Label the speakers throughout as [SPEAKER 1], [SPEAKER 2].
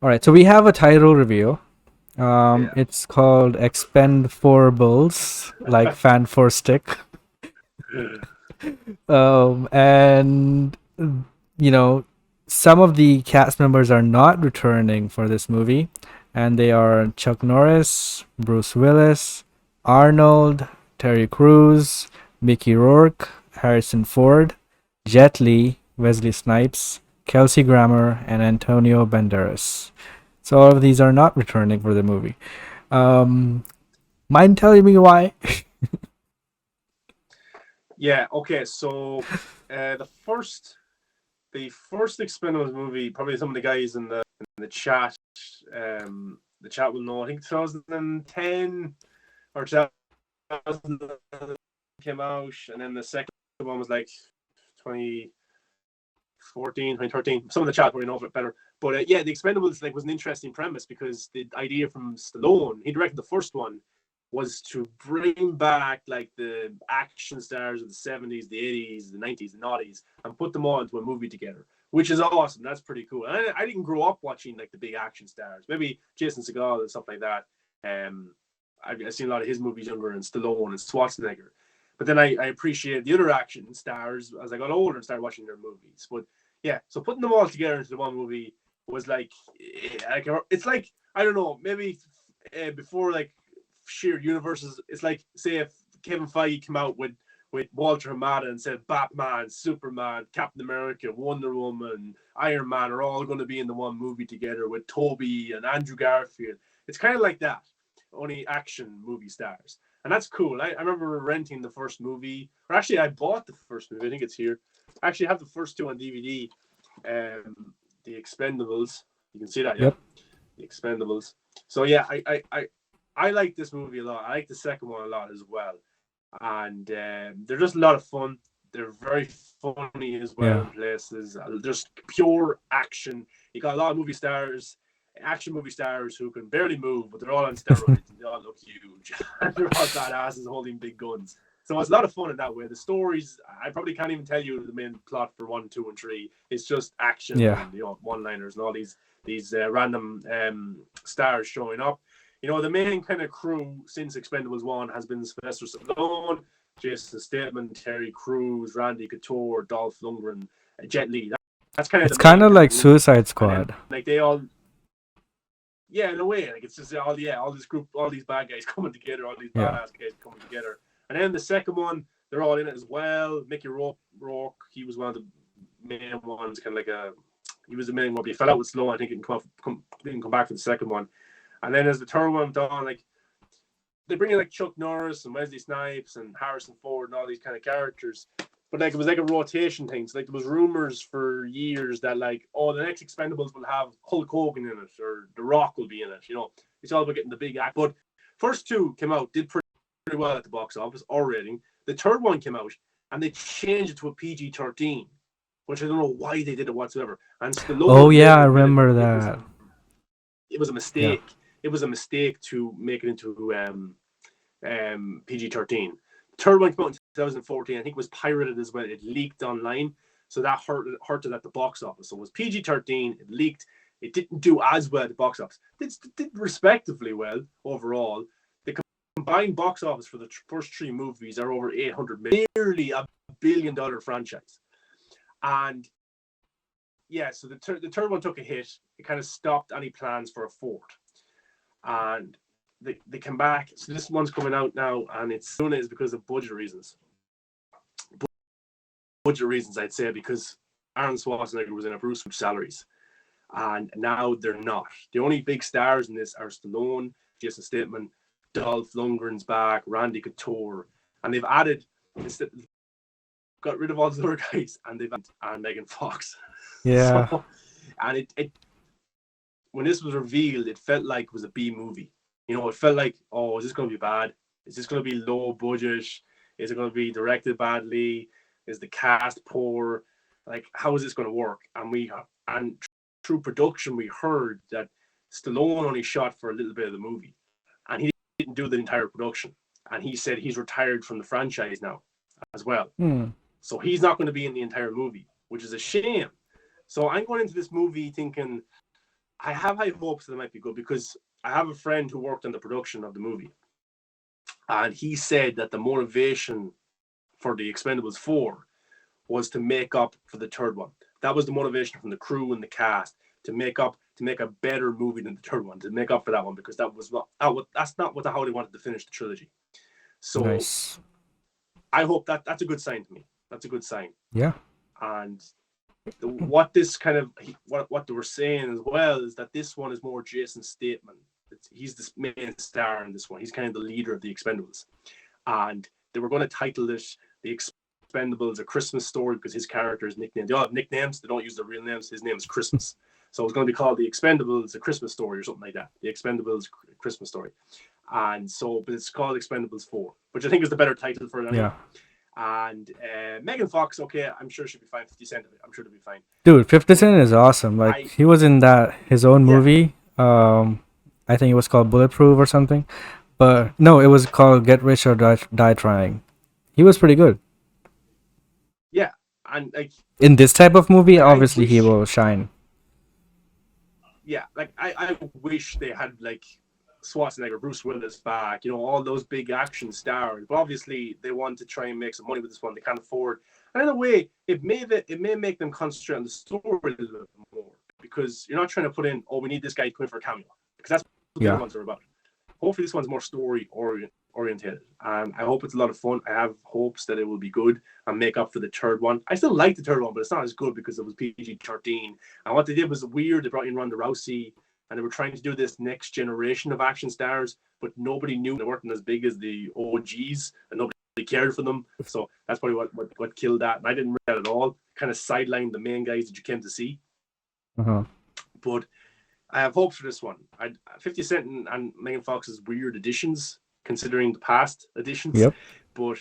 [SPEAKER 1] All right, so we have a title reveal.
[SPEAKER 2] Yeah.
[SPEAKER 1] It's called Expendables, like fan for stick. And you know, some of the cast members are not returning for this movie, and they are Chuck Norris, Bruce Willis, Arnold, Terry Crews, Mickey Rourke, Harrison Ford, Jet Li, Wesley Snipes, Kelsey Grammer, and Antonio Banderas. So all of these are not returning for the movie. Um, mind telling me why?
[SPEAKER 2] Yeah. Okay. So, the first Expendables movie, probably some of the guys in the chat, the chat will know. I think 2010 or 2000 came out, and then the second one was like 2014, 2013. Some of the chat probably know it better. But yeah, the Expendables like was an interesting premise because the idea from Stallone, he directed the first one, was to bring back like the action stars of the 70s, the 80s, the 90s, the 90s, and put them all into a movie together, which is awesome. That's pretty cool. And I didn't grow up watching like the big action stars, maybe Jason Segel and stuff like that. I've seen a lot of his movies younger, and Stallone and Schwarzenegger. But then I appreciate the other action stars as I got older and started watching their movies. But yeah, so putting them all together into the one movie was like it's like I don't know, maybe before like shared universes. It's like say if Kevin Feige came out with Walter Hamada and said Batman, Superman, Captain America, Wonder Woman, Iron Man are all going to be in the one movie together with Toby and Andrew Garfield. It's kind of like that, only action movie stars. And that's cool. I remember renting the first movie, or actually, I bought the first movie. I think it's here. I actually have the first two on DVD. The Expendables. You can see that, yeah.
[SPEAKER 1] Yep.
[SPEAKER 2] The Expendables. So yeah, I like this movie a lot. I like the second one a lot as well, and they're just a lot of fun. They're very funny as well
[SPEAKER 1] Yeah.
[SPEAKER 2] in places. Just pure action. You got a lot of movie stars, action movie stars who can barely move, but they're all on steroids and they all look huge. And they're all badasses holding big guns. So it's a lot of fun in that way. The stories, I probably can't even tell you the main plot for one, two, and three. It's just action
[SPEAKER 1] Yeah.
[SPEAKER 2] and one-liners and all these random stars showing up. The main kind of crew since Expendables 1 has been Sylvester Stallone, Jason Statham, Terry Crews, Randy Couture, Dolph Lundgren, Jet Li. That's kind of
[SPEAKER 1] It's
[SPEAKER 2] the
[SPEAKER 1] kind
[SPEAKER 2] main
[SPEAKER 1] of
[SPEAKER 2] kind of
[SPEAKER 1] like
[SPEAKER 2] group.
[SPEAKER 1] Suicide
[SPEAKER 2] And then
[SPEAKER 1] Squad.
[SPEAKER 2] like they all, yeah, in a way, like it's just all this group, all these bad guys coming together, all these
[SPEAKER 1] Yeah.
[SPEAKER 2] badass guys coming together. And then the second one, they're all in it as well. Mickey Rourke, he was one of the main ones, kind of like he was the main one, but he fell out with Slow. I think he didn't come back for the second one. And then as the third one went on, like they bring in like Chuck Norris and Wesley Snipes and Harrison Ford and all these kind of characters. But like it was like a rotation thing. So like there was rumors for years that like, oh, the next Expendables will have Hulk Hogan in it or The Rock will be in it. It's all about getting the big act. But first two came out, did pretty well at the box office, R rating. The third one came out and they changed it to a PG-13, which I don't know why they did it whatsoever. And
[SPEAKER 1] Oh
[SPEAKER 2] Stallone
[SPEAKER 1] yeah, I
[SPEAKER 2] later admitted
[SPEAKER 1] remember
[SPEAKER 2] it was
[SPEAKER 1] that.
[SPEAKER 2] a
[SPEAKER 1] Yeah.
[SPEAKER 2] mistake. It was a mistake to make it into PG-13. Third one came out in 2014. I think it was pirated as well. It leaked online, so that hurt it at the box office. So it was PG-13. It leaked. It didn't do as well at the box office. It did respectively well overall. The combined box office for the first three movies are over 800 million, nearly $1 billion franchise. And yeah, so the third one took a hit. It kind of stopped any plans for a fourth. And they come back. So this one's coming out now, and it's doing it is because of budget reasons. Budget reasons, I'd say, because Aaron Schwarzenegger was in a Bruce Willis salaries, and now they're not. The only big stars in this are Stallone, Jason Statham, Dolph Lundgren's back, Randy Couture, and they've added instead got rid of all the other guys, and they've and Megan Fox.
[SPEAKER 1] Yeah.
[SPEAKER 2] So, and it when this was revealed, it felt like it was a B movie. It felt like, oh, is this going to be bad? Is this going to be low budget? Is it going to be directed badly? Is the cast poor? Like, how is this going to work? And through production, we heard that Stallone only shot for a little bit of the movie, and he didn't do the entire production. And he said he's retired from the franchise now, as well.
[SPEAKER 1] Hmm.
[SPEAKER 2] So he's not going to be in the entire movie, which is a shame. So I'm going into this movie thinking I have high hopes that it might be good because I have a friend who worked on the production of the movie, and he said that the motivation for the Expendables 4 was to make up for the third one. That was the motivation from the crew and the cast to make a better movie than the third one, to make up for that one, because that's not how they wanted to finish the trilogy. So
[SPEAKER 1] Nice.
[SPEAKER 2] I hope that's a good sign to me. That's a good sign.
[SPEAKER 1] Yeah.
[SPEAKER 2] And what this kind of what they were saying as well is that this one is more Jason Statham. He's the main star in this one. He's kind of the leader of the Expendables, and they were going to title it the Expendables: A Christmas Story because his character is nicknamed. They all have nicknames. They don't use their real names. His name is Christmas, so it's going to be called the Expendables: A Christmas Story or something like that. The Expendables: Christmas Story, and so but it's called Expendables 4, which I think is the better title for it. Anyway.
[SPEAKER 1] Yeah.
[SPEAKER 2] And Megan Fox, okay, I'm sure she'll be fine. 50 Cent, I'm sure they'll be fine.
[SPEAKER 1] Dude, 50 Cent is awesome. Like, he was in his own movie. I think it was called Bulletproof or something. But no, it was called Get Rich or Die Trying. He was pretty good.
[SPEAKER 2] Yeah, and like
[SPEAKER 1] in this type of movie, obviously he will shine.
[SPEAKER 2] Yeah, like I wish they had like Schwarzenegger, Bruce Willis back, all those big action stars. But obviously, they want to try and make some money with this one. They can't afford. And in a way, it may make them concentrate on the story a little bit more, because you're not trying to put in, we need this guy to come in for a cameo, because that's what the other ones are about. Hopefully, this one's more story oriented, and I hope it's a lot of fun. I have hopes that it will be good and make up for the third one. I still like the third one, but it's not as good because it was PG-13. And what they did was weird. They brought in Ronda Rousey, and they were trying to do this next generation of action stars, but nobody knew they weren't as big as the OGs, and nobody cared for them. So that's probably what killed that. And I didn't read that at all. Kind of sidelined the main guys that you came to see. But I have hopes for this one. 50 Cent and Megan Fox's weird additions, considering the past additions.
[SPEAKER 1] Yep.
[SPEAKER 2] But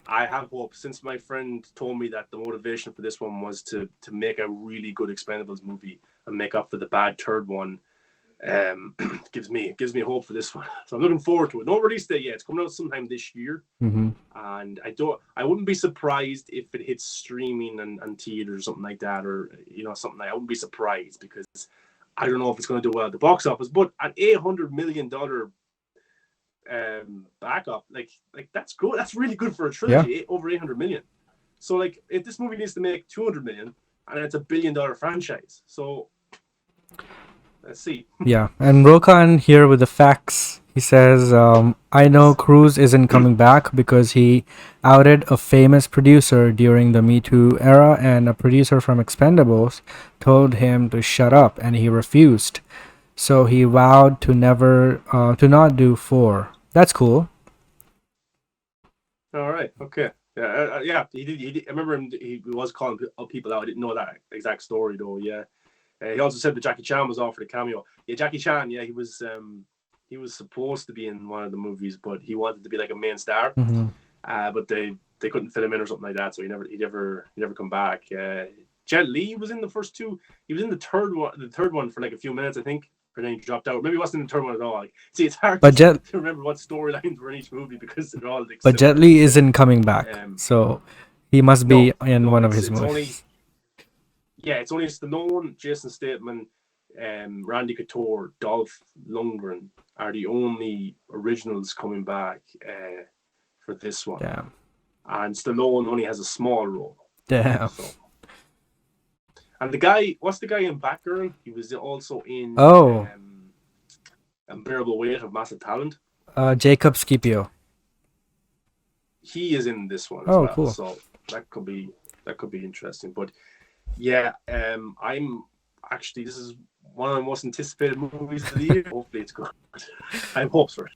[SPEAKER 2] I have hope, since my friend told me that the motivation for this one was to make a really good Expendables movie and make up for the bad third one. Gives me hope for this one. So I'm looking forward to it. No release date yet. It's coming out sometime this year. And I wouldn't be surprised if it hits streaming and theaters or something like that, or something like that. I wouldn't be surprised, because I don't know if it's going to do well at the box office, but an $800 million backup, like that's good. That's really good for a trilogy. Over 800 million. So like, if this movie needs to make 200 million, and it's $1 billion franchise, so let's see.
[SPEAKER 1] Yeah, and Rokan here with the facts. He says, I know Cruise isn't coming back because he outed a famous producer during the Me Too era, and a producer from Expendables told him to shut up, and he refused. So he vowed to not do 4. That's cool.
[SPEAKER 2] All right. Okay. Yeah. Yeah. He did. I remember him. He was calling people out. I didn't know that exact story though. Yeah. He also said that Jackie Chan was offered a cameo. Yeah, Jackie Chan. Yeah, he was supposed to be in one of the movies, but he wanted to be like a main star. But they couldn't fit him in or something like that, so he never come back. Jet Li was in the first two. He was in the third one for like a few minutes, I think. And then he dropped out. Maybe he wasn't in the third one at all. Like, see, it's hard to remember what storylines were in each movie because they're all.
[SPEAKER 1] But Jet Li isn't coming back, so he must be in one of his movies.
[SPEAKER 2] It's only Stallone, Jason Statham, Randy Couture, Dolph Lundgren are the only originals coming back for this one.
[SPEAKER 1] Damn.
[SPEAKER 2] And Stallone only has a small role.
[SPEAKER 1] Damn.
[SPEAKER 2] So. And what's the guy in Batgirl? He was also in Unbearable Weight of Massive Talent.
[SPEAKER 1] Jacob Scipio.
[SPEAKER 2] He is in this one as well.
[SPEAKER 1] Cool.
[SPEAKER 2] So that could be interesting. But yeah, this is one of the most anticipated movies of the year. Hopefully it's good. I have hopes for it.